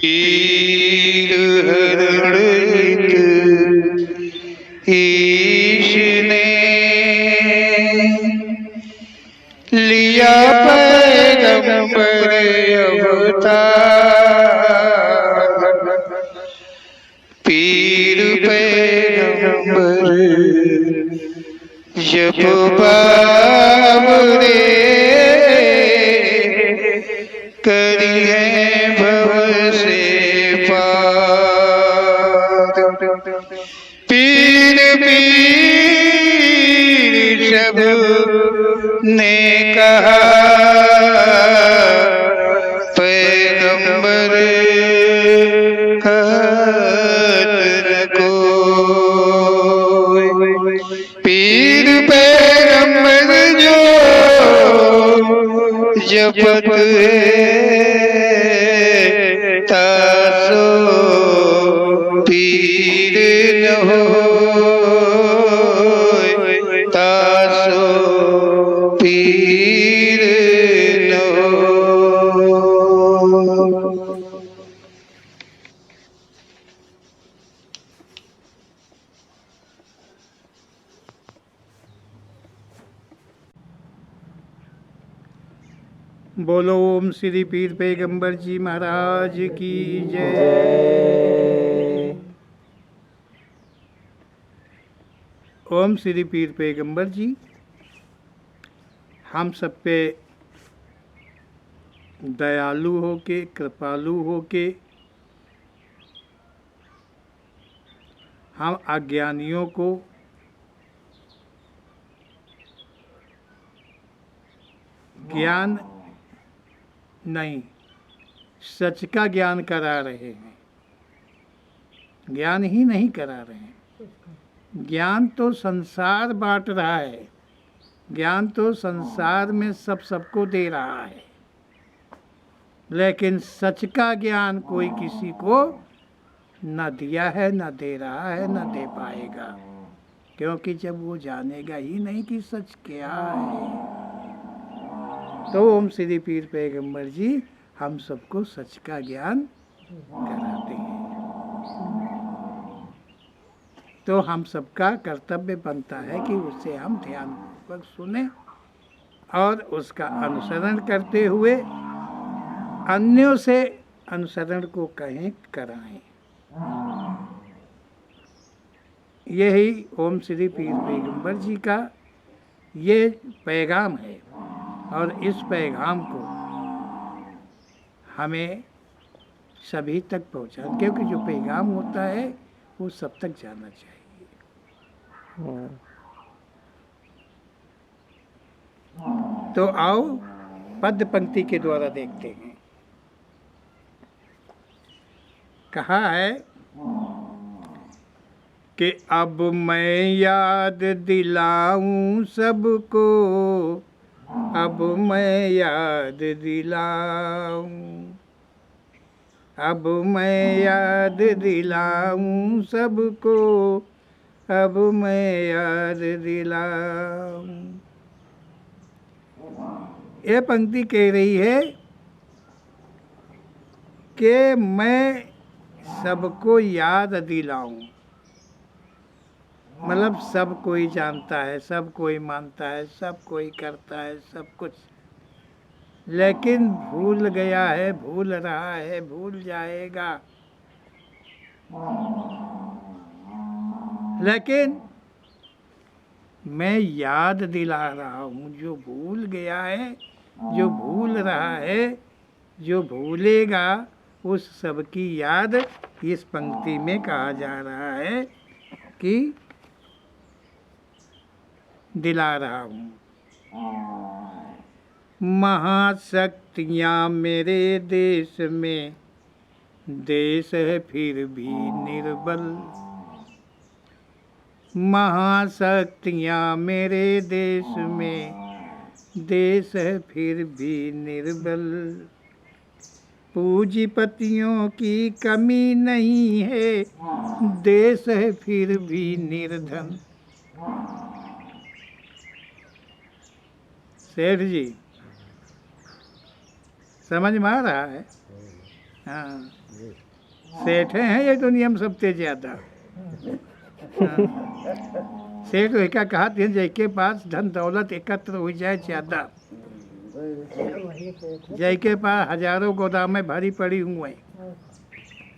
पीर हरणित ईश ने लिया पैगंबर अवतार। पीर पैगंबर जब बाबरे करी है भव से पार। पीर पीर सब ने कहा पैगंबर कहत न कोई। पीर पैगंबर जो जपत तासो पीर न होय, तासो पीर न होय। बोलो ओम श्री पीर पैगंबर जी महाराज की जय। ओम श्री पीर पैगंबर जी हम सब पे दयालु होके, कृपालु होके हम अज्ञानियों को ज्ञान नहीं, सच का ज्ञान करा रहे हैं। ज्ञान ही नहीं करा रहे हैं। ज्ञान तो संसार बांट रहा है, ज्ञान तो संसार में सबको दे रहा है, लेकिन सच का ज्ञान कोई किसी को न दिया है, न दे रहा है, न दे पाएगा। क्योंकि जब वो जानेगा ही नहीं कि सच क्या है। तो ओम श्री पीर पैगंबर जी हम सबको सच का ज्ञान कराते हैं। तो हम सबका कर्तव्य बनता है कि उसे हम ध्यानपूर्वक सुने और उसका अनुसरण करते हुए अन्यों से अनुसरण को कहें, कराएं। यही ओम श्री पीर पैगंबर जी का ये पैगाम है और इस पैगाम को हमें सभी तक पहुंचा, क्योंकि जो पैगाम होता है वो सब तक जाना चाहिए। तो आओ पद्य पंक्ति के द्वारा देखते हैं। कहा है कि अब मैं याद दिलाऊं सबको, अब मैं याद दिलाऊं, अब मैं याद दिलाऊं सबको, अब मैं याद दिलाऊं। ये पंक्ति कह रही है कि मैं सबको याद दिलाऊं। मतलब सब कोई जानता है, सब कोई मानता है, सब कोई करता है सब कुछ, लेकिन भूल गया है, भूल रहा है, भूल जाएगा। लेकिन मैं याद दिला रहा हूँ, जो भूल गया है, जो भूल रहा है, जो भूलेगा, उस सब की याद इस पंक्ति में कहा जा रहा है कि दिला रहा हूँ। महाशक्तियाँ मेरे देश में, देश है फिर भी निर्बल। महाशक्तियाँ मेरे देश में, देश है फिर भी निर्बल। पूंजीपतियों की कमी नहीं है, देश है फिर भी निर्धन। सेठ जी समझ में आ रहा है? हाँ, सेठ हैं ये दुनिया में सबसे ज्यादा। हाँ, सेठ का कहा जय के पास धन दौलत एकत्र हो जाए ज्यादा, जय के पास हजारों गोदामें भरी पड़ी हुई हैं।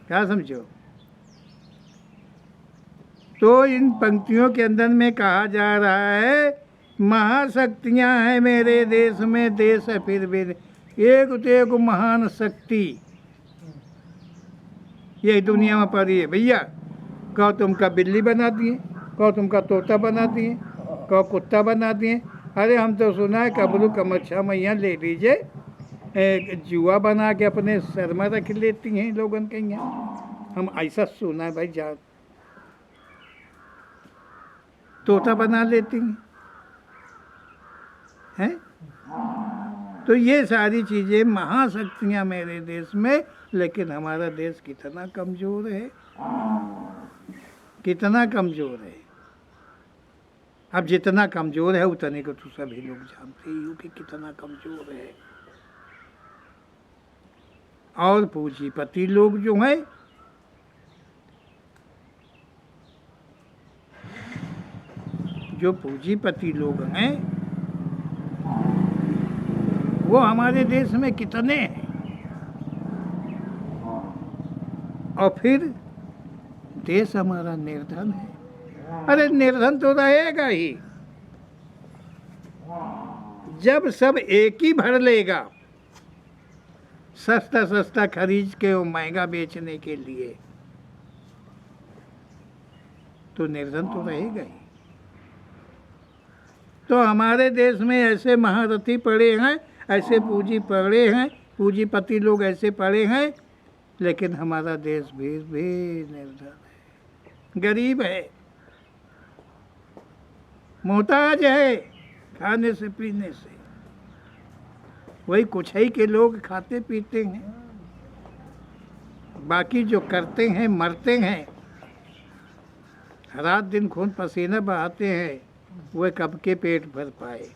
क्या समझो? तो इन पंक्तियों के अंदर में कहा जा रहा है महाशक्तियां हैं मेरे देश में, देश है फिर भी एक तो एक महान शक्ति ये दुनिया में पड़ी है भैया। कहो तुमका बिल्ली बना दिए, कहो तुमका तोता बना दिए, कहो कुत्ता बना दिए। अरे हम तो सुना है कबरू कमच्छा मैया ले लीजिए जुआ बना के अपने सर में रख लेती हैं लोगन के यहाँ। हम ऐसा सुना है भाई, जा तोता बना लेती हैं। तो ये सारी चीज़ें महाशक्तियाँ मेरे देश में, लेकिन हमारा देश कितना कमज़ोर है, कितना कमज़ोर है। अब जितना कमज़ोर है उतने को तो सभी लोग जानते ही हो कि कितना कमज़ोर है। और पूंजीपति लोग जो हैं जो पूंजीपति लोग हैं वो हमारे देश में कितने हैं। और फिर देश हमारा निर्धन है। अरे निर्धन तो रहेगा ही जब सब एक ही भर लेगा सस्ता सस्ता खरीद के और महंगा बेचने के लिए, तो निर्धन तो रहेगा ही। तो हमारे देश में ऐसे महारथी पड़े हैं, ऐसे पूंजी पड़े हैं, पूंजीपति लोग ऐसे पड़े हैं, लेकिन हमारा देश भी निर्धन है, गरीब है, मोहताज है खाने से पीने से। वही कुछ ही के लोग खाते पीते हैं, बाकी जो करते हैं मरते हैं, रात दिन खून पसीना बहाते हैं, वह कब के पेट भर पाए।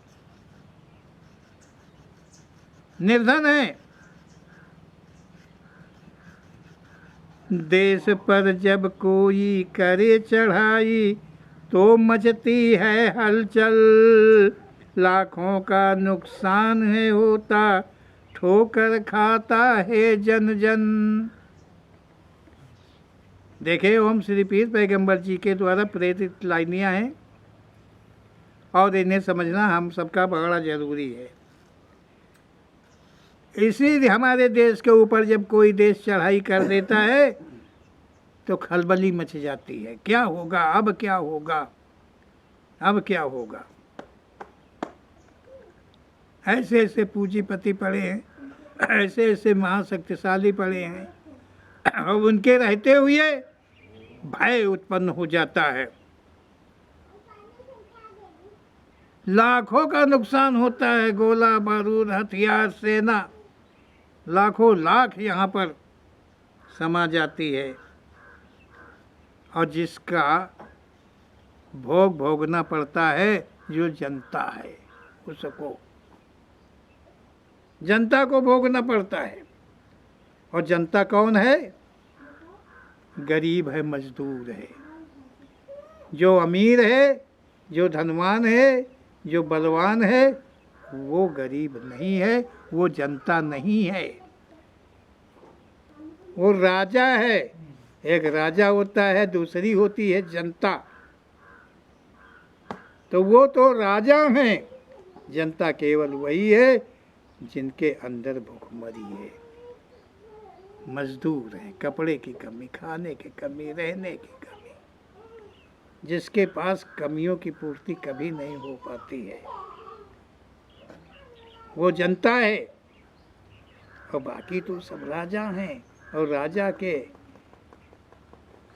निर्धन है। देश पर जब कोई करे चढ़ाई तो मचती है हलचल, लाखों का नुकसान है होता ठोकर खाता है जन जन। देखे ओम श्री पीर पैगंबर जी के द्वारा प्रेरित लाइनियाँ हैं और इन्हें समझना हम सबका बड़ा ज़रूरी है। इसीलिए हमारे देश के ऊपर जब कोई देश चढ़ाई कर देता है तो खलबली मच जाती है। क्या होगा अब, क्या होगा अब, क्या होगा। ऐसे ऐसे पूंजीपति पड़े हैं, ऐसे ऐसे महाशक्तिशाली पड़े हैं, और उनके रहते हुए भय उत्पन्न हो जाता है। लाखों का नुकसान होता है, गोला बारूद हथियार सेना लाखों लाख यहाँ पर समा जाती है, और जिसका भोग भोगना पड़ता है जो जनता है, उसको जनता को भोगना पड़ता है। और जनता कौन है? गरीब है, मजदूर है। जो अमीर है, जो धनवान है, जो बलवान है, वो गरीब नहीं है, वो जनता नहीं है, वो राजा है। एक राजा होता है, दूसरी होती है जनता। तो वो तो राजा हैं, जनता केवल वही है जिनके अंदर भूखमरी है, मजदूर हैं, कपड़े की कमी, खाने की कमी, रहने की कमी, जिसके पास कमियों की पूर्ति कभी नहीं हो पाती है, वो जनता है। और बाकी तो सब राजा हैं, और राजा के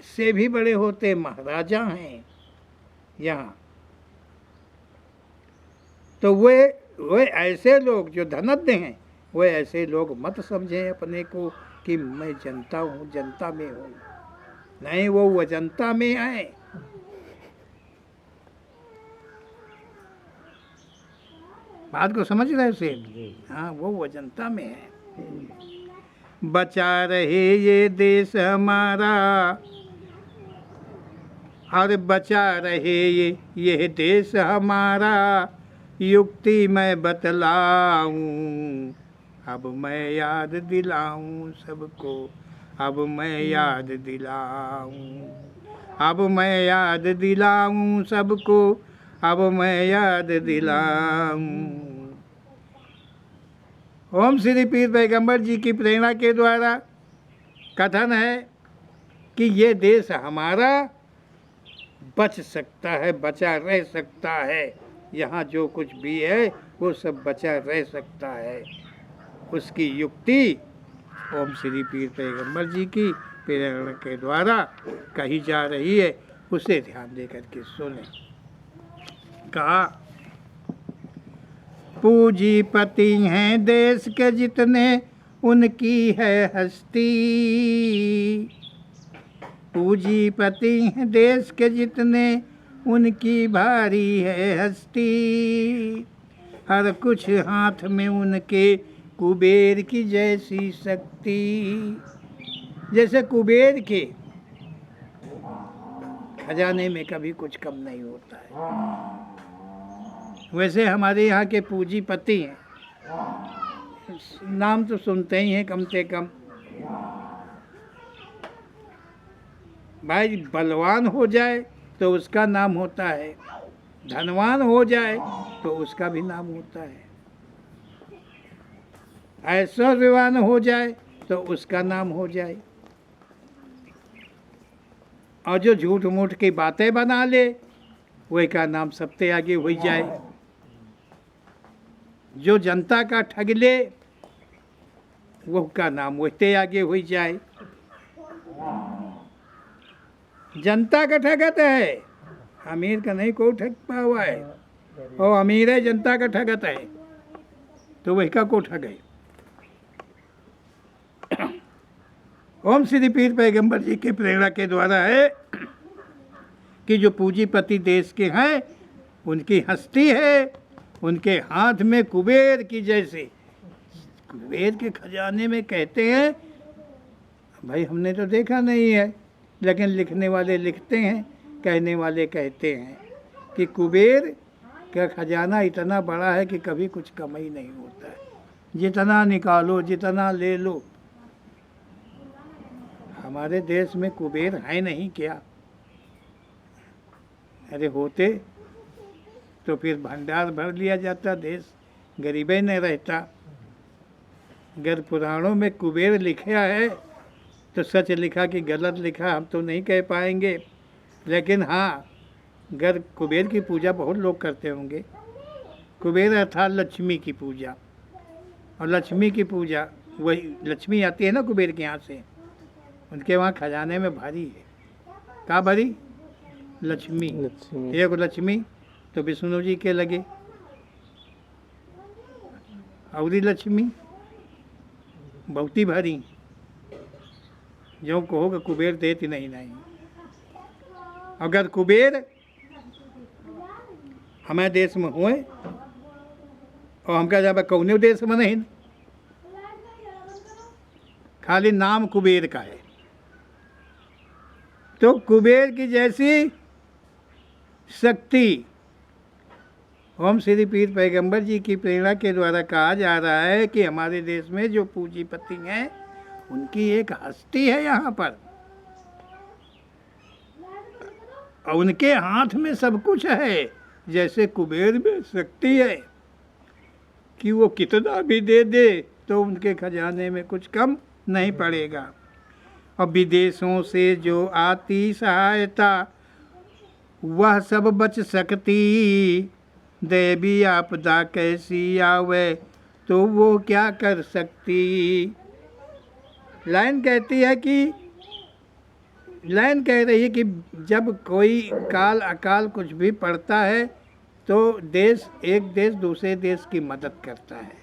से भी बड़े होते महाराजा हैं यहाँ। तो वे ऐसे लोग जो धनज्ञ हैं, वे ऐसे लोग मत समझें अपने को कि मैं जनता हूँ, जनता में हूँ। नहीं, वो अजंता में है। बात को समझ रहे से? हाँ, वो अजंता में है। बचा रहे ये देश हमारा, और बचा रहे ये देश हमारा, युक्ति मैं बतलाऊं, अब मैं याद दिलाऊं सबको, अब मैं याद दिलाऊं, अब मैं याद दिलाऊं सबको, अब मैं याद दिलाऊं। ओम श्री पीर पैगंबर जी की प्रेरणा के द्वारा कथन है कि ये देश हमारा बच सकता है, बचा रह सकता है। यहाँ जो कुछ भी है वो सब बचा रह सकता है। उसकी युक्ति ओम श्री पीर पैगंबर जी की प्रेरणा के द्वारा कही जा रही है, उसे ध्यान दे करके सुने। कहा, पूंजीपति हैं देश के जितने, उनकी है हस्ती। पूंजीपति हैं देश के जितने, उनकी भारी है हस्ती। हर कुछ हाथ में उनके, कुबेर की जैसी शक्ति। जैसे कुबेर के खजाने में कभी कुछ कम नहीं होता है, वैसे हमारे यहाँ के पूंजीपति हैं, नाम तो सुनते ही हैं कम से कम। भाई बलवान हो जाए तो उसका नाम होता है, धनवान हो जाए तो उसका भी नाम होता है, ऐश्वर्यवान हो जाए तो उसका नाम हो जाए, और जो झूठ मूठ की बातें बना ले वही का नाम सबसे आगे हो जाए। जो जनता का ठग ले वो का नाम वही आगे हो जाए। जनता का ठगत है, अमीर का नहीं कोई ठग पावा है, और अमीर है जनता का ठगत है तो वही का को ठग है। ओम श्री पीर पैगंबर जी की प्रेरणा के द्वारा है कि जो पूंजीपति देश के हैं उनकी हस्ती है, उनके हाथ में कुबेर की जैसे। कुबेर के खजाने में कहते हैं, भाई हमने तो देखा नहीं है, लेकिन लिखने वाले लिखते हैं, कहने वाले कहते हैं कि कुबेर का खजाना इतना बड़ा है कि कभी कुछ कम ही नहीं होता है, जितना निकालो जितना ले लो। हमारे देश में कुबेर है नहीं क्या? अरे होते तो फिर भंडार भर लिया जाता, देश गरीबे नहीं रहता। अगर पुराणों में कुबेर लिखा है तो सच लिखा कि गलत लिखा हम तो नहीं कह पाएंगे, लेकिन हाँ, अगर कुबेर की पूजा बहुत लोग करते होंगे। कुबेर अर्थात लक्ष्मी की पूजा, और लक्ष्मी की पूजा वही लक्ष्मी आती है ना कुबेर के यहाँ से, उनके वहाँ खजाने में भारी है। क्या भरी? लक्ष्मी। एक लक्ष्मी तो विष्णु जी के लगे, और लक्ष्मी बहुती भारी, जो कहोगे कुबेर देती नहीं। अगर कुबेर हमारे देश में हुए और हमका जब कौने देश में नहीं, खाली नाम कुबेर का है, तो कुबेर की जैसी शक्ति ओम श्री पीर पैगंबर जी की प्रेरणा के द्वारा कहा जा रहा है कि हमारे देश में जो पूंजीपति हैं उनकी एक हस्ती है यहाँ पर, और उनके हाथ में सब कुछ है। जैसे कुबेर में शक्ति है कि वो कितना भी दे दे तो उनके खजाने में कुछ कम नहीं पड़ेगा। और विदेशों से जो आती सहायता वह सब बच सकती, देवी आपदा कैसी आवे तो वो क्या कर सकती। लाइन कहती है कि लाइन कह रही है कि जब कोई काल अकाल कुछ भी पड़ता है तो एक देश दूसरे देश की मदद करता है।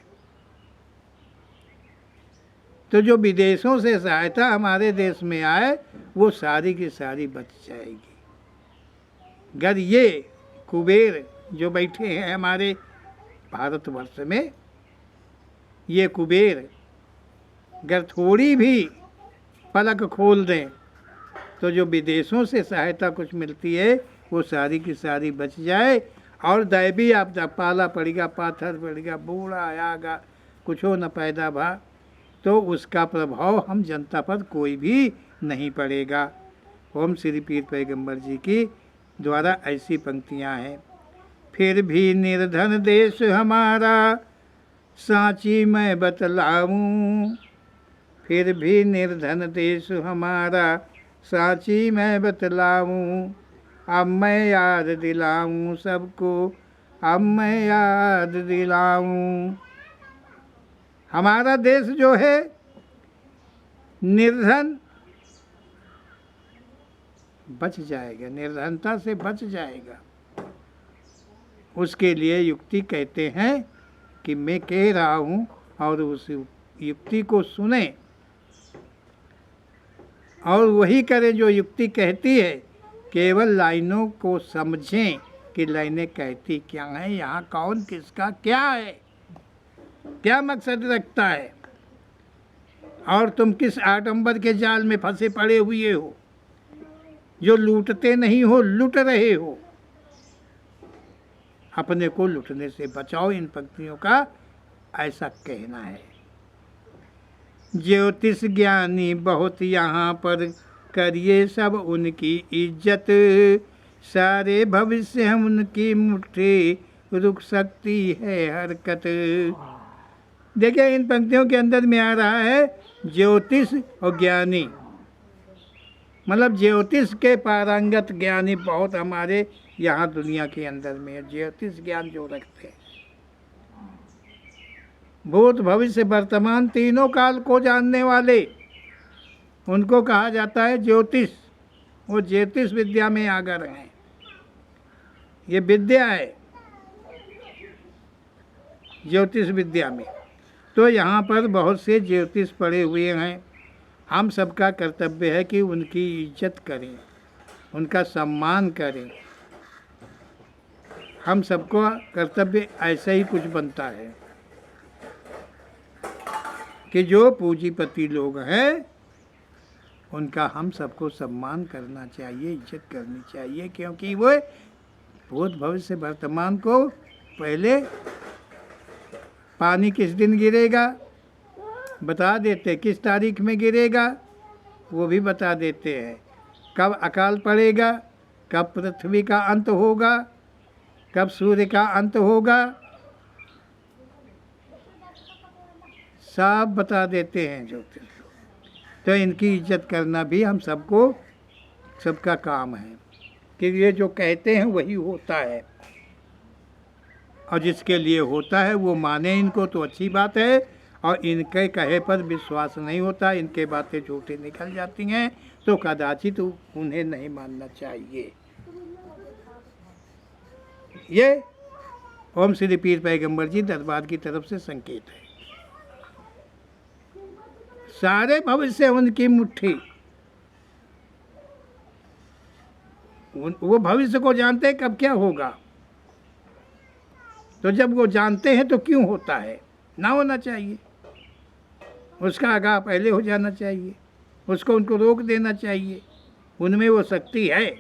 तो जो विदेशों से सहायता हमारे देश में आए वो सारी की सारी बच जाएगी। अगर ये कुबेर जो बैठे हैं हमारे भारतवर्ष में, ये कुबेर अगर थोड़ी भी पलक खोल दें तो जो विदेशों से सहायता कुछ मिलती है वो सारी की सारी बच जाए, और दैवी आपदा, पाला पड़ेगा, पाथर पड़ेगा, बूढ़ा आयागा, कुछ हो न पैदा भा, तो उसका प्रभाव हम जनता पर कोई भी नहीं पड़ेगा। ओम श्री पीर पैगंबर जी की द्वारा ऐसी पंक्तियां हैं। फिर भी निर्धन देश हमारा सांची मैं बतलाऊं, फिर भी निर्धन देश हमारा सांची मैं बतलाऊं, अब मैं याद दिलाऊं सबको, अब मैं याद दिलाऊं। हमारा देश जो है निर्धन बच जाएगा, निर्धनता से बच जाएगा। उसके लिए युक्ति कहते हैं कि मैं कह रहा हूँ और उस युक्ति को सुने और वही करें जो युक्ति कहती है। केवल लाइनों को समझें कि लाइनें कहती क्या हैं, यहाँ कौन किसका क्या है, क्या मकसद रखता है, और तुम किस आडंबर के जाल में फंसे पड़े हुए हो जो लूटते नहीं हो, लूट रहे हो। अपने को लूटने से बचाओ, इन पंक्तियों का ऐसा कहना है। ज्योतिष ज्ञानी बहुत यहाँ पर करिए सब उनकी इज्जत, सारे भविष्य हम उनकी मुट्ठी रुक सकती है हरकत। देखिए इन पंक्तियों के अंदर में आ रहा है ज्योतिष और ज्ञानी, मतलब ज्योतिष के पारंगत ज्ञानी बहुत हमारे यहाँ दुनिया के अंदर में है। ज्योतिष ज्ञान जो रखते हैं, भूत भविष्य वर्तमान तीनों काल को जानने वाले, उनको कहा जाता है ज्योतिष। वो ज्योतिष विद्या में आगर हैं, ये विद्या है ज्योतिष विद्या में। तो यहाँ पर बहुत से ज्योतिष पढ़े हुए हैं। हम सबका कर्तव्य है कि उनकी इज्जत करें, उनका सम्मान करें। हम सबको कर्तव्य ऐसा ही कुछ बनता है कि जो पूंजीपति लोग हैं उनका हम सबको सम्मान करना चाहिए, इज्जत करनी चाहिए, क्योंकि वो भूत भविष्य वर्तमान को पहले पानी किस दिन गिरेगा बता देते, किस तारीख में गिरेगा वो भी बता देते हैं, कब अकाल पड़ेगा, कब पृथ्वी का अंत होगा, कब सूर्य का अंत होगा, सब बता देते हैं ज्योतिष। तो इनकी इज्जत करना भी हम सबको, सबका काम है कि ये जो कहते हैं वही होता है, और जिसके लिए होता है वो माने इनको तो अच्छी बात है, और इनके कहे पर विश्वास नहीं होता, इनके बातें झूठी निकल जाती हैं तो कदाचित उन्हें नहीं मानना चाहिए। ये ओम श्री पीर पैगंबर जी दरबार की तरफ से संकेत है। सारे भविष्य उनकी मुट्ठी, वो भविष्य को जानते हैं कब क्या होगा। तो जब वो जानते हैं तो क्यों होता है, ना होना चाहिए, उसका आगाह पहले हो जाना चाहिए, उसको उनको रोक देना चाहिए, उनमें वो शक्ति है।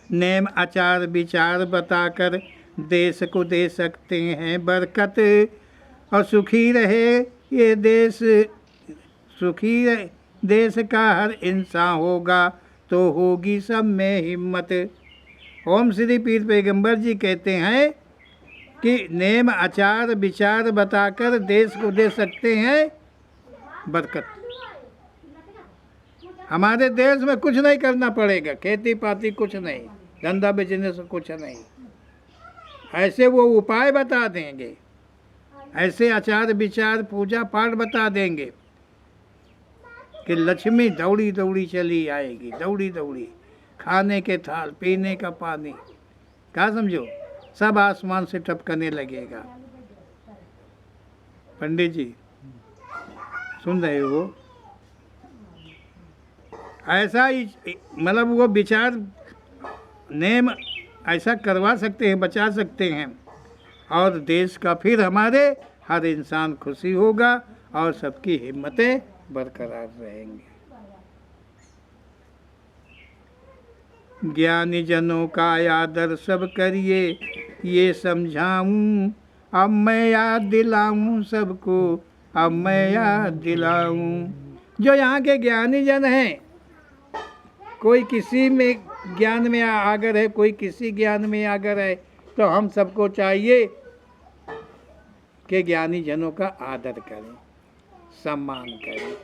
नेम आचार विचार बताकर देश को दे सकते हैं बरकत, और सुखी रहे ये देश, सुखी देश का हर इंसान होगा तो होगी सब में हिम्मत। ओम श्री पीर पैगंबर जी कहते हैं कि नेम आचार विचार बताकर देश को दे सकते हैं बरकत। हमारे देश में कुछ नहीं करना पड़ेगा, खेती पाती कुछ नहीं, धंधा बिजनेस कुछ नहीं, ऐसे वो उपाय बता देंगे, ऐसे आचार विचार पूजा पाठ बता देंगे कि लक्ष्मी दौड़ी दौड़ी चली आएगी, दौड़ी दौड़ी, खाने के थाल, पीने का पानी, क्या समझो, सब आसमान से टपकने लगेगा। पंडित जी सुन रहे हो, ऐसा ही मतलब वो विचार नेम ऐसा करवा सकते हैं, बचा सकते हैं, और देश का फिर हमारे हर इंसान खुशी होगा और सबकी हिम्मतें बरकरार रहेंगी। ज्ञानी जनों का आदर सब करिए, ये समझाऊं अब मैं याद दिलाऊं सबको, अब मैं याद दिलाऊं। जो यहाँ के ज्ञानी जन हैं, कोई किसी में ज्ञान में आगर है, कोई किसी ज्ञान में आगर है, तो हम सबको चाहिए कि ज्ञानी जनों का आदर करें, सम्मान करें,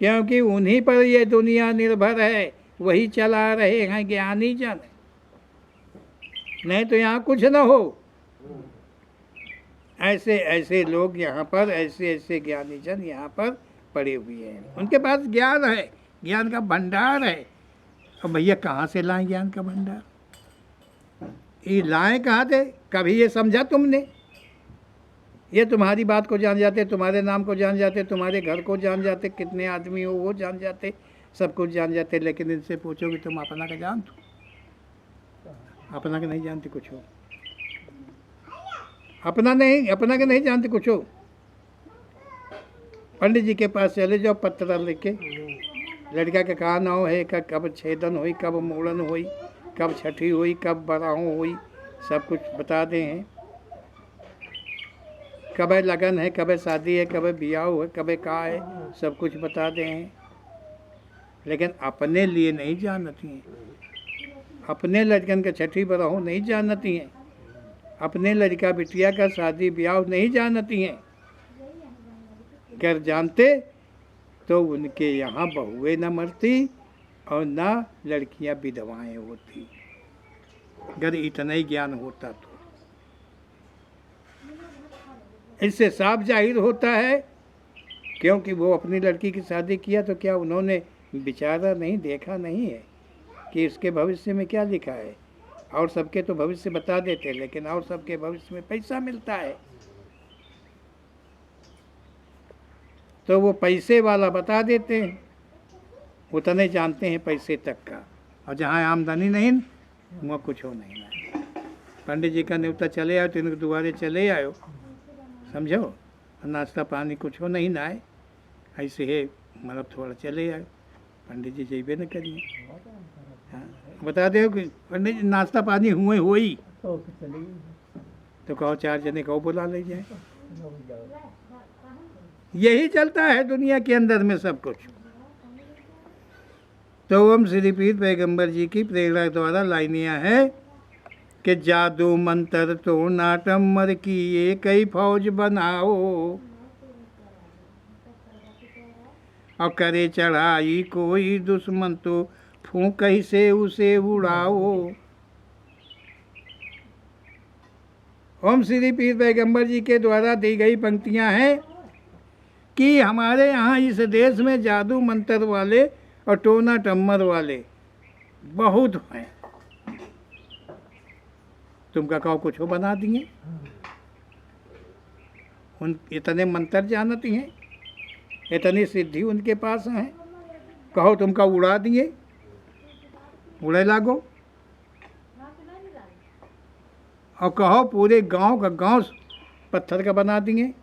क्योंकि उन्हीं पर ये दुनिया निर्भर है, वही चला रहे हैं ज्ञानी जन। नहीं तो यहाँ कुछ न हो। ऐसे ऐसे लोग यहाँ पर, ऐसे ऐसे ज्ञानी जन यहाँ पर पड़े हुए हैं, उनके पास ज्ञान है, ज्ञान का भंडार है। अब भैया कहाँ से लाएं ज्ञान का भंडार? ये लाएं कहाँ से? कभी ये समझा तुमने? ये तुम्हारी बात को जान जाते, तुम्हारे नाम को जान जाते, तुम्हारे घर को जान जाते, कितने आदमी हो वो जान जाते, सब कुछ जान जाते, लेकिन इनसे पूछोगे तुम अपना का जानते हो? अपना के नहीं जानते कुछ हो। अपना के नहीं जानते कुछ हो। पंडित जी के पास चले जाओ, पत्र लेके, लड़का के कहाँ नाव है, कब छेदन हुई, कब मूड़न हुई, कब छठी हुई, कब बराहों हुई, सब कुछ बता दें हैं। कब लगन है, कब शादी है, कब ब्याह है, कब का है, सब कुछ बता दें हैं। लेकिन अपने लिए नहीं जानती हैं, अपने लड़कन का छठी बराहों नहीं जानती हैं, अपने लड़का बिटिया का शादी ब्याह नहीं जानती हैं। अगर जानते तो उनके यहाँ बहुएं न मरती और न लड़कियाँ विधवाएं होती। अगर इतना ही ज्ञान होता तो इससे साफ जाहिर होता है, क्योंकि वो अपनी लड़की की शादी किया तो क्या उन्होंने विचारा नहीं, देखा नहीं है कि इसके भविष्य में क्या लिखा है। और सबके तो भविष्य बता देते, लेकिन और सबके भविष्य में पैसा मिलता है, तो वो पैसे वाला बता देते हैं, उतने जानते हैं पैसे तक का। और जहाँ आमदनी नहीं वहाँ कुछ हो नहीं ना। पंडित जी का न्योता चले आयो तो इनके दुआरे चले आयो, समझो, नाश्ता पानी कुछ हो नहीं ना है, ऐसे है मतलब थोड़ा चले आयो। पंडित जी जेबे न करिए, हाँ बता दो कि पंडित जी नाश्ता पानी हुए होई तो कहो 4 जने कहो बुला ले जाए। यही चलता है दुनिया के अंदर में सब कुछ। तो हम श्री पीर पैगंबर जी की प्रेरणा द्वारा लाइनियाँ है कि जादू मंत्र तो नाटमर की ये कई फौज बनाओ, और करे चढ़ाई कोई दुश्मन तो फूंक से उसे उड़ाओ। ओम श्री पीर पैगंबर जी के द्वारा दी गई पंक्तियां हैं कि हमारे यहाँ इस देश में जादू मंत्र वाले और टोना टम्मर वाले बहुत हैं। तुमका कहो कुछ हो बना दिए, उन इतने मंत्र जानती हैं, इतनी सिद्धि उनके पास है, कहो तुमका उड़ा दिए, उड़े लागो। और कहो पूरे गांव का गांव पत्थर का बना दिए,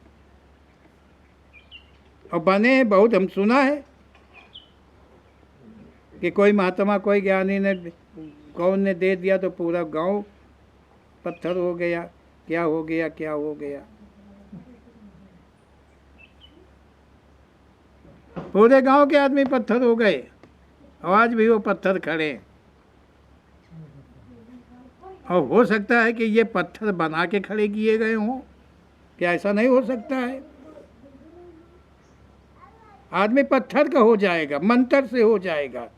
और बने बहुत। हम सुना है कि कोई महात्मा, कोई ज्ञानी ने, कौन ने दे दिया तो पूरा गांव पत्थर हो गया, क्या हो गया, क्या हो गया। पूरे गांव के आदमी पत्थर हो गए, आज भी वो पत्थर खड़े हैं। और हो सकता है कि ये पत्थर बना के खड़े किए गए हों, क्या ऐसा नहीं हो सकता है? आदमी पत्थर का हो जाएगा, मंत्र से हो जाएगा,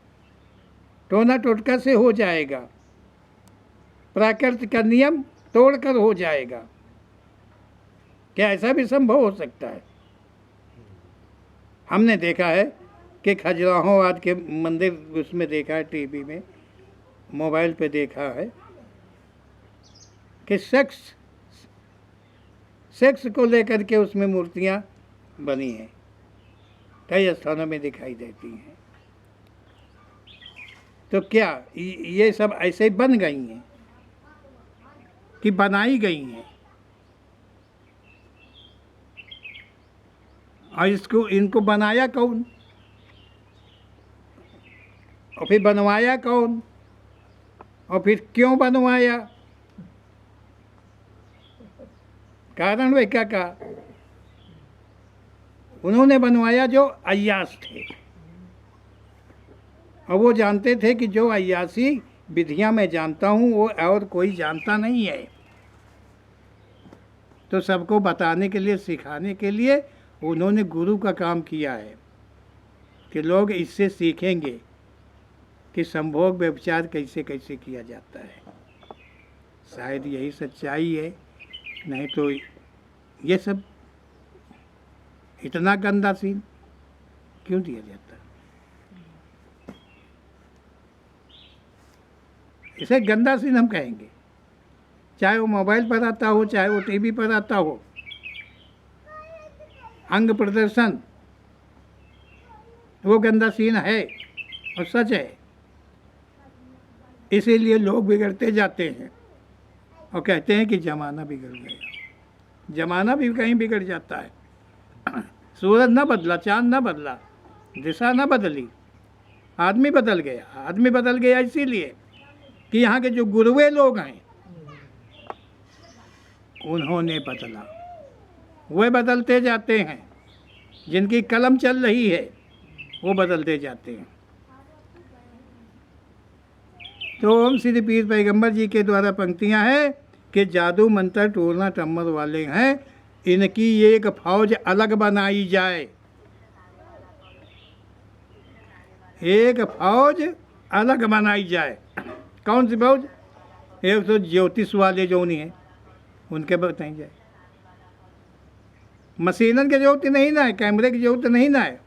टोना टोटका से हो जाएगा, प्रकृति का नियम तोड़कर हो जाएगा। क्या ऐसा भी संभव हो सकता है? हमने देखा है कि खजुराहो आज के मंदिर, उसमें देखा है, टीवी में, मोबाइल पे देखा है कि सेक्स को लेकर के उसमें मूर्तियां बनी हैं, कई स्थानों में दिखाई देती हैं। तो क्या ये सब ऐसे बन गई हैं कि बनाई गई हैं? और इसको इनको बनाया कौन और फिर बनवाया कौन और फिर क्यों बनवाया? कारण वे क्या कहा? उन्होंने बनवाया जो अय्यास थे, और वो जानते थे कि जो अय्यासी विधियां मैं जानता हूँ वो और कोई जानता नहीं है। तो सबको बताने के लिए, सिखाने के लिए उन्होंने गुरु का काम किया है कि लोग इससे सीखेंगे कि संभोग व्यभिचार कैसे कैसे किया जाता है। शायद यही सच्चाई है, नहीं तो ये सब इतना गंदा सीन क्यों दिया जाता है? इसे गंदा सीन हम कहेंगे, चाहे वो मोबाइल पर आता हो, चाहे वो टीवी पर आता हो। अंग प्रदर्शन वो गंदा सीन है और सच है। इसीलिए लोग बिगड़ते जाते हैं और कहते हैं कि ज़माना बिगड़ गया। ज़माना भी कहीं बिगड़ जाता है। सूरज न बदला, चांद न बदला, दिशा न बदली, आदमी बदल गया। आदमी बदल गया इसीलिए कि यहाँ के जो गुरुवे लोग हैं उन्होंने बदला। वे बदलते जाते हैं, जिनकी कलम चल रही है वो बदलते जाते हैं। तो ओम श्री पीर पैगंबर जी के द्वारा पंक्तियां हैं कि जादू मंत्र टोना टम्मर वाले हैं, इनकी एक फौज अलग बनाई जाए। एक फौज अलग बनाई जाए। कौन सी फौज? एक तो ज्योतिष वाले जो नहीं है उनके बताई जाए। मशीनन की जरूरत नहीं ना है, कैमरे की जरूरत नहीं ना है।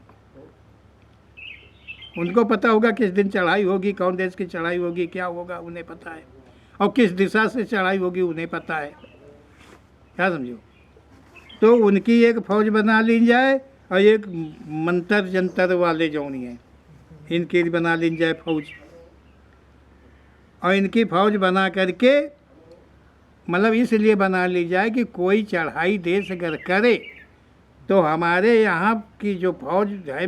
उनको पता होगा किस दिन चढ़ाई होगी, कौन देश की चढ़ाई होगी, क्या होगा उन्हें पता है, और किस दिशा से चढ़ाई होगी उन्हें पता है। क्या समझो? तो उनकी एक फौज बना ली जाए और एक मंत्र जंतर वाले जो नहीं है इनकी बना ली जाए फौज। और इनकी फौज बना करके मतलब इसलिए बना ली जाए कि कोई चढ़ाई देश अगर करे तो हमारे यहाँ की जो फौज है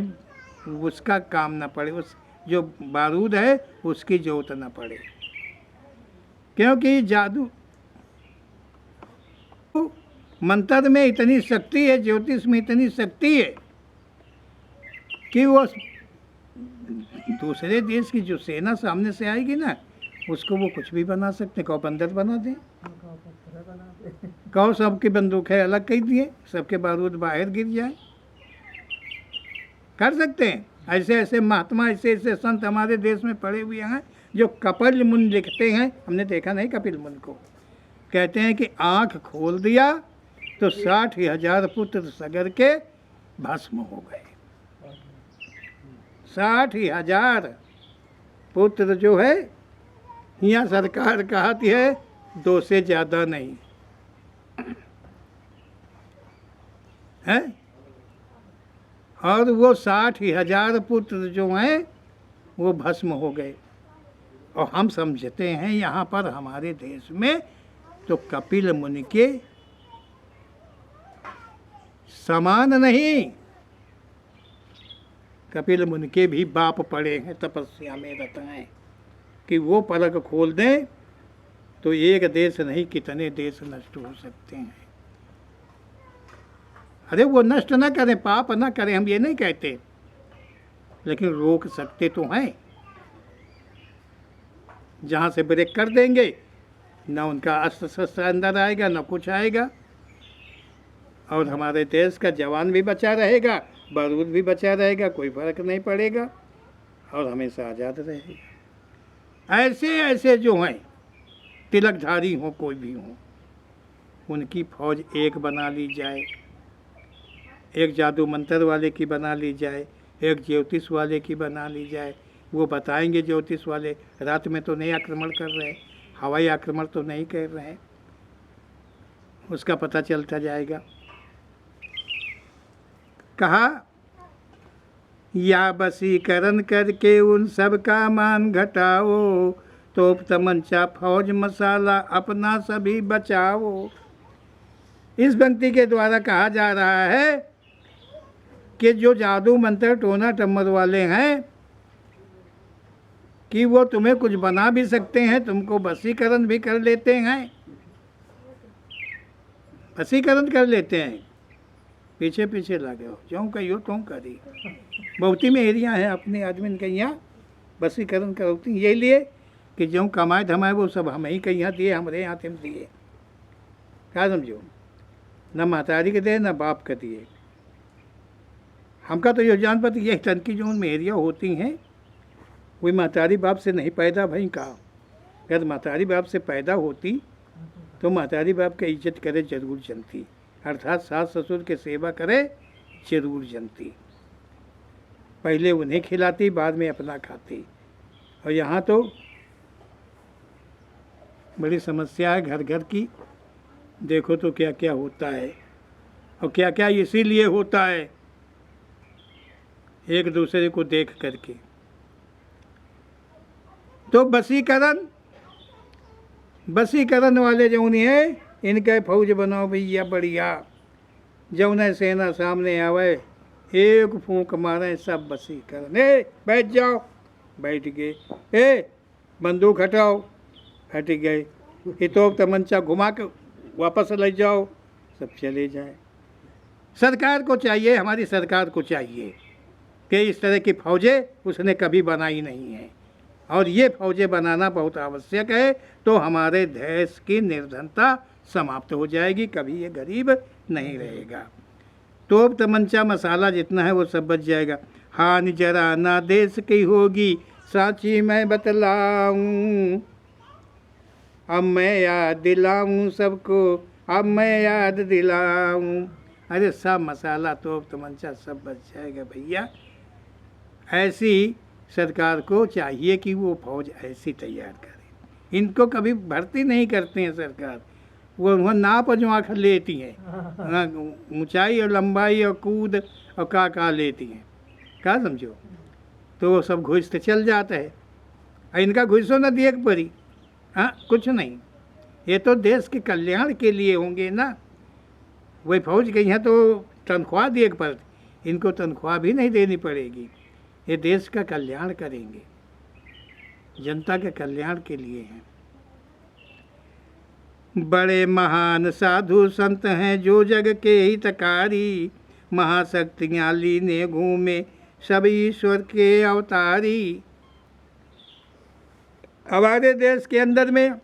उसका काम ना पड़े, उस जो बारूद है उसकी जरूरत ना पड़े। क्योंकि जादू मंत्र में इतनी शक्ति है, ज्योतिष में इतनी शक्ति है कि वो दूसरे देश की जो सेना सामने से आएगी ना उसको वो कुछ भी बना सकते। कहो बंदर बना दें, कहो सबकी बंदूकें अलग कर दिए, सबके बारूद बाहर गिर जाए, कर सकते हैं। ऐसे ऐसे महात्मा, ऐसे ऐसे संत हमारे देश में पड़े हुए हैं जो कपिल मुनि लिखते हैं। हमने देखा नहीं कपिल मुनि को, कहते हैं कि आँख खोल दिया तो 60,000 पुत्र सगर के भस्म हो गए। 60,000 पुत्र जो है, यहाँ सरकार कहती है 2 से ज़्यादा नहीं है। और वो 60,000 पुत्र जो हैं वो भस्म हो गए। और हम समझते हैं यहाँ पर हमारे देश में तो कपिल मुनि के समान नहीं, कपिल मुनि के भी बाप पड़े हैं तपस्या में रहते हैं कि वो पलक खोल दें तो एक देश नहीं कितने देश नष्ट हो सकते हैं। अरे वो नष्ट ना करें, पाप ना करें, हम ये नहीं कहते, लेकिन रोक सकते तो हैं। जहाँ से ब्रेक कर देंगे ना उनका अस्त्र शस्त्र अंदर आएगा ना कुछ आएगा, और हमारे देश का जवान भी बचा रहेगा, बारूद भी बचा रहेगा, कोई फर्क नहीं पड़ेगा और हमेशा आज़ाद रहेगा। ऐसे ऐसे जो हैं तिलकधारी हों कोई भी हों, उनकी फौज एक बना ली जाए। एक जादू मंत्र वाले की बना ली जाए, एक ज्योतिष वाले की बना ली जाए। वो बताएंगे ज्योतिष वाले रात में तो नहीं आक्रमण कर रहे, हवाई आक्रमण तो नहीं कर रहे, उसका पता चलता जाएगा। कहा या वशीकरण करके उन सब का मान घटाओ, तोप तमंचा फौज मसाला अपना सभी बचाओ। इस पंक्ति के द्वारा कहा जा रहा है कि जो जादू मंत्र टोना टम्मर वाले हैं कि वो तुम्हें कुछ बना भी सकते हैं, तुमको वशीकरण भी कर लेते हैं, वशीकरण कर लेते हैं। पीछे पीछे लगे हो, जो कहियो तुम करी। बहुती में एरिया है अपने आदमी के यहाँ वशीकरण करती, यही लिए कि जो कमाए धमाए वो सब हम ही के यहाँ दिए, हमारे यहाँ तुम दिए। क्या समझो, न महतारी के दे न बाप के दिए। हमका तो यो जान पाती यही तन की जो मेहरिया होती हैं कोई महतारी बाप से नहीं पैदा भई का। अगर महतारी बाप से पैदा होती तो महतारी बाप की इज्जत करे जरूर जनती, अर्थात सास ससुर के सेवा करे जरूर जनती। पहले उन्हें खिलाती, बाद में अपना खाती। और यहाँ तो बड़ी समस्या है घर घर की। देखो तो क्या क्या होता है, और क्या क्या इसीलिए होता है एक दूसरे को देख करके। तो बसीकरण वाले जौन है इनके फौज बनाओ भैया बढ़िया। जौन सेना सामने आवे एक फूंक मारे सब बसीकरण। बैठ जाओ, बैठ गए। बंदूक हटाओ, हट गए। तोप तमंचा घुमा के वापस ले जाओ, सब चले जाए। सरकार को चाहिए, हमारी सरकार को चाहिए कि इस तरह की फौजें उसने कभी बनाई नहीं है, और ये फौजें बनाना बहुत आवश्यक है। तो हमारे देश की निर्धनता समाप्त हो जाएगी, कभी ये गरीब नहीं रहेगा। तोप तमंचा मसाला जितना है वो सब बच जाएगा। हानि जरा ना देश की होगी, साची मैं बतलाऊं। अब मैं याद दिलाऊं सबको, अब मैं याद दिलाऊं। अरे सब मसाला तोप तमंचा सब बच जाएगा भैया। ऐसी सरकार को चाहिए कि वो फौज ऐसी तैयार करे। इनको कभी भर्ती नहीं करते हैं सरकार, वो नाप जो आँख लेती हैं, ऊंचाई और लंबाई और कूद और का लेती हैं। क्या समझो, तो वो सब घुस तो चल जाता है। इनका घुसो न दिए परी, हाँ कुछ नहीं। ये तो देश के कल्याण के लिए होंगे ना। वही फौज के यहाँ तो तनख्वाह दिए पर, इनको तनख्वाह भी नहीं देनी पड़ेगी। ये देश का कल्याण करेंगे, जनता के कल्याण के लिए हैं। बड़े महान साधु संत हैं जो जग के हितकारी, महाशक्तियाँ लीने घूमे सब ईश्वर के अवतारी। हमारे देश के अंदर में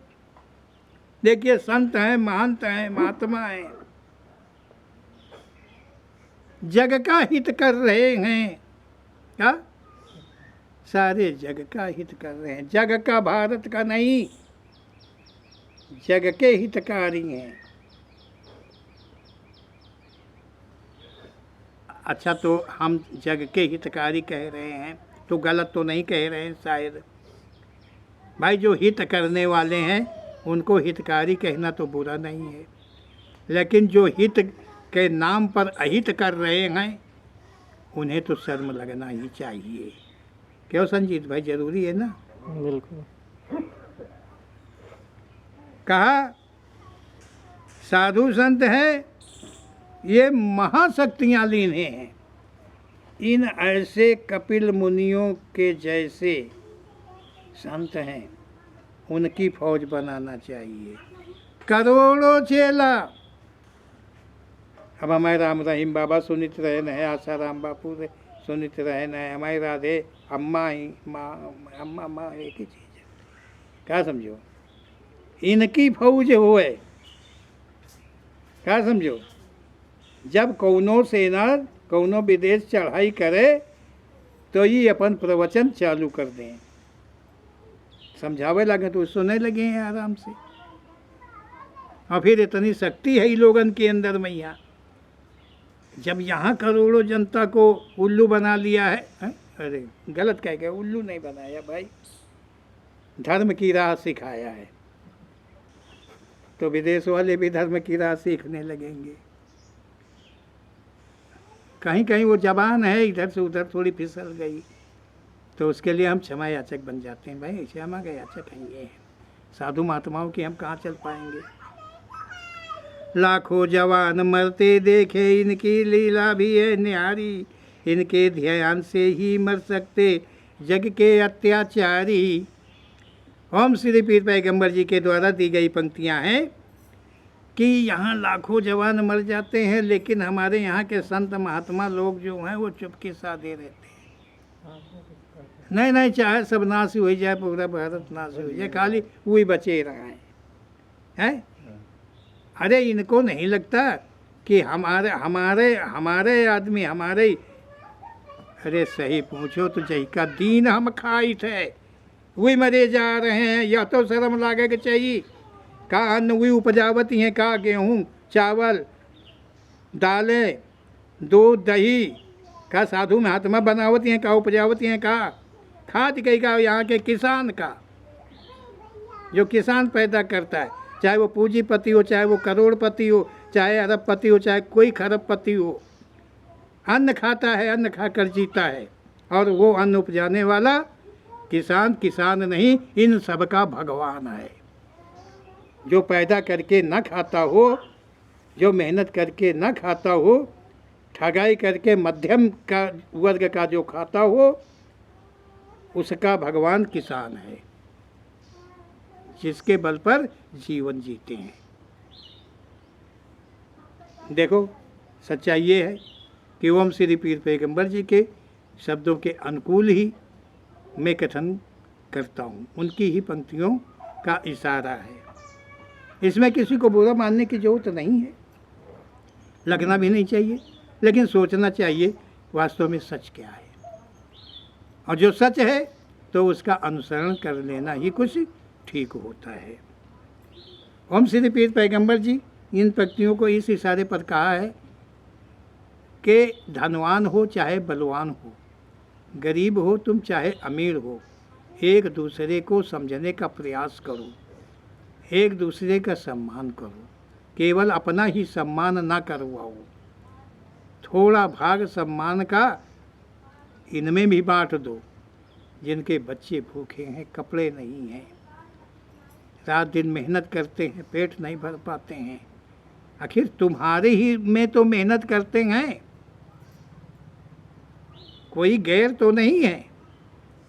देखिए संत हैं, महंत हैं, महात्मा हैं, जग का हित कर रहे हैं। क्या? सारे जग का हित कर रहे हैं, जग का भारत का नहीं, जग के हितकारी हैं। अच्छा, तो हम जग के हितकारी कह रहे हैं तो गलत तो नहीं कह रहे हैं शायद। भाई जो हित करने वाले हैं उनको हितकारी कहना तो बुरा नहीं है, लेकिन जो हित के नाम पर अहित कर रहे हैं उन्हें तो शर्म लगना ही चाहिए। क्यों संजीत भाई, जरूरी है ना? बिल्कुल। कहा साधु संत हैं, ये महाशक्तियाँ लीन हैं। इन ऐसे कपिल मुनियों के जैसे संत हैं, उनकी फौज बनाना चाहिए। करोड़ों चेला। अब हमारे राम रहीम बाबा सुनित रहे न है, आसाराम बापू रे सुनित रहे न है, हमारी राधे अम्मा ही अम्मा माँ एक ही चीज़ है। क्या समझो, इनकी फौज होए। क्या समझो, जब कौनो सेना कौनो विदेश चढ़ाई करे तो ये अपन प्रवचन चालू कर दें, समझावे लगे तो सुनने लगे हैं आराम से। और फिर इतनी शक्ति है लोगन के अंदर मैया, जब यहाँ करोड़ों जनता को उल्लू बना लिया है। अरे गलत कह गया, उल्लू नहीं बनाया भाई, धर्म की राह सिखाया है, तो विदेश वाले भी धर्म की राह सीखने लगेंगे। कहीं कहीं वो जबान है इधर से उधर थोड़ी फिसल गई तो उसके लिए हम क्षमा याचक बन जाते हैं। भाई क्षमा का याचक हैं ये, साधु महात्माओं की हम कहाँ चल पाएंगे। लाखों जवान मरते देखे, इनकी लीला भी है निहारी। इनके ध्यान से ही मर सकते जग के अत्याचारी। ओम श्री पीर पैगंबर जी के द्वारा दी गई पंक्तियां हैं कि यहाँ लाखों जवान मर जाते हैं, लेकिन हमारे यहाँ के संत महात्मा लोग जो हैं वो चुपके साधे रहते हैं। नहीं नहीं, चाहे सब नाश हो जाए, पूरा भारत नाश हो जाए, खाली वही बचे रहे हैं। अरे इनको नहीं लगता कि हमारे हमारे हमारे आदमी हमारे, अरे सही पूछो तो जही का दीन हम खाई थे वही मरे जा रहे हैं। या तो शर्म लागे के चाहिए, का अन्न वही उपजावती हैं, का गेहूँ चावल दालें दूध दही, का साधु महात्मा बनावती हैं, का उपजावती हैं, का खाद कहीं का यहाँ के किसान का, जो किसान पैदा करता है, चाहे वो पूंजीपति हो, चाहे वो करोड़पति हो, चाहे अरबपति हो, चाहे कोई खरबपति हो, अन्न खाता है, अन्न खाकर जीता है। और वो अन्न उपजाने वाला किसान किसान नहीं, इन सब का भगवान है। जो पैदा करके न खाता हो, जो मेहनत करके न खाता हो, ठगाई करके मध्यम का वर्ग का जो खाता हो, उसका भगवान किसान है, जिसके बल पर जीवन जीते हैं। देखो सच्चाई ये है कि ओम श्री पीर पैगंबर जी के शब्दों के अनुकूल ही मैं कथन करता हूँ, उनकी ही पंक्तियों का इशारा है। इसमें किसी को बुरा मानने की जरूरत नहीं है, लगना भी नहीं चाहिए, लेकिन सोचना चाहिए वास्तव में सच क्या है। और जो सच है तो उसका अनुसरण कर लेना ही कुछ ठीक होता है। ओम श्री पीर पैगंबर जी इन पंक्तियों को इस इशारे पर कहा है कि धनवान हो चाहे बलवान हो, गरीब हो तुम चाहे अमीर हो, एक दूसरे को समझने का प्रयास करो, एक दूसरे का सम्मान करो, केवल अपना ही सम्मान ना करवाओ, थोड़ा भाग सम्मान का इनमें भी बांट दो। जिनके बच्चे भूखे हैं, कपड़े नहीं हैं, रात दिन मेहनत करते हैं, पेट नहीं भर पाते हैं, आखिर तुम्हारे ही में तो मेहनत करते हैं, कोई गैर तो नहीं है।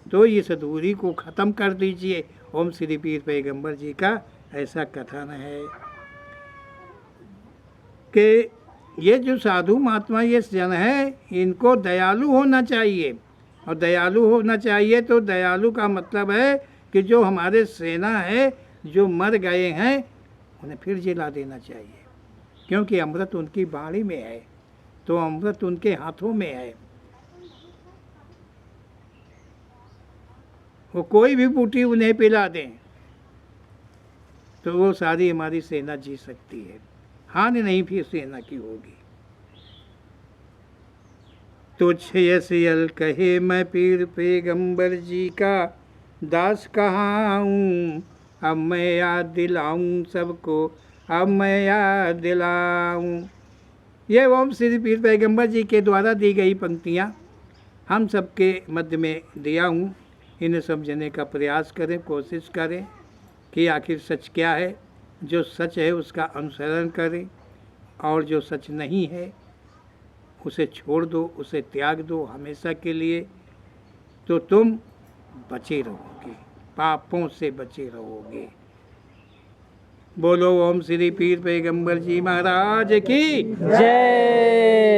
तो इस दूरी को ख़त्म कर दीजिए। ओम श्री पीर पैगंबर जी का ऐसा कथन है कि ये जो साधु महात्मा ये जन है, इनको दयालु होना चाहिए। और दयालु होना चाहिए तो दयालु का मतलब है कि जो हमारे सेना है, जो मर गए हैं, उन्हें फिर जिला देना चाहिए, क्योंकि अमृत उनकी बाणी में है, तो अमृत उनके हाथों में है। वो कोई भी बूटी उन्हें पिला दें तो वो सारी हमारी सेना जी सकती है, हानि नहीं फिर सेना की होगी। तुझ यसियल कहे मैं पीर पैगंबर जी का दास कहाँ हूँ, अब मैं याद दिलाऊं सबको, अब मैं याद दिलाऊं। ये ओम श्री पीर पैगंबर जी के द्वारा दी गई पंक्तियाँ हम सबके मध्य में दिया हूँ। इन्हें समझने का प्रयास करें, कोशिश करें कि आखिर सच क्या है। जो सच है उसका अनुसरण करें, और जो सच नहीं है उसे छोड़ दो, उसे त्याग दो हमेशा के लिए, तो तुम बचे रहोगे, पापों से बचे रहोगे। बोलो ओम श्री पीर पैगंबर जी महाराज की जय।